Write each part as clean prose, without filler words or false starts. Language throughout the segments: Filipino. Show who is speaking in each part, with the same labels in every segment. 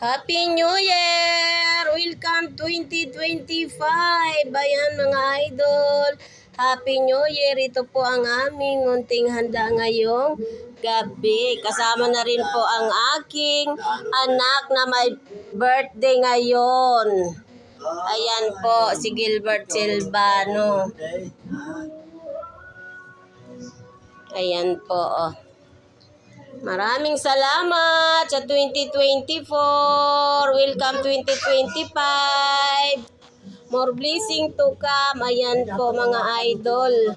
Speaker 1: Happy New Year! Welcome 2025! Ayan mga idol, Happy New Year! Ito po ang aming munting handa ngayong gabi. Kasama na rin po ang aking anak na may birthday ngayon. Ayan po, si Gilbert Silvano. Ayan po, oh. Maraming salamat sa 2024. Welcome 2025. More blessing to come. Ayan po mga idol.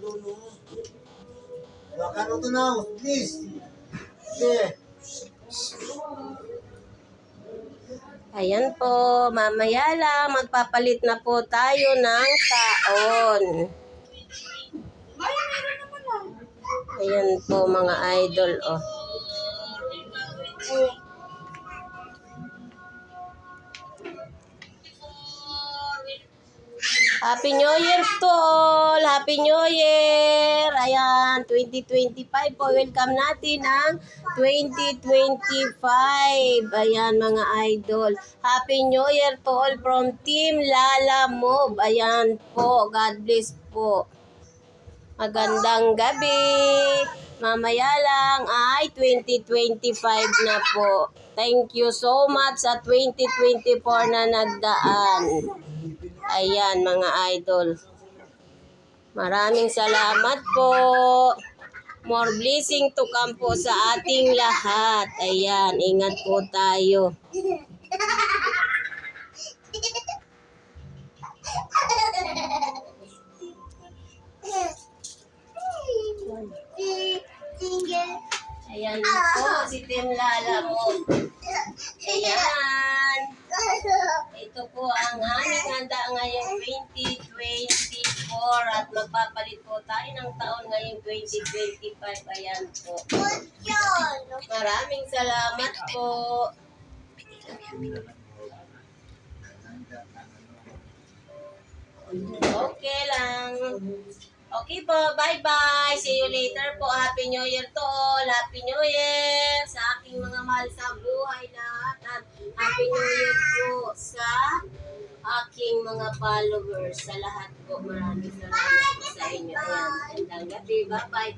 Speaker 1: Ayan po, mamaya lang magpapalit na po tayo ng taon. Ayan po mga idol, oh. Happy New Year to all! Happy New Year! Ayan, 2025 po. Welcome natin ang 2025. Ayan mga idol. Happy New Year to all from Team Lala Move. Ayan po. God bless po. Magandang gabi. Mamaya lang ay 2025 na po. Thank you so much sa 2024 na nagdaan. Ayan mga idol. Maraming salamat po. More blessing to come po sa ating lahat. Ayan, ingat po tayo. Ayan po, si Team Lala Move. Ayan. Ito po ang aming handa ngayong 2024 at magpapalit po tayo ng taon ngayong 2025. Ayan po. Maraming salamat po. Okay lang. Okay po, bye-bye. See you later po. Happy New Year to all. Happy New Year sa aking mga mahal sa buhay lahat. At Happy New Year po sa aking mga followers. Sa lahat po, maraming salamat po sa inyo. Ayan, magandang gabi. Bye-bye.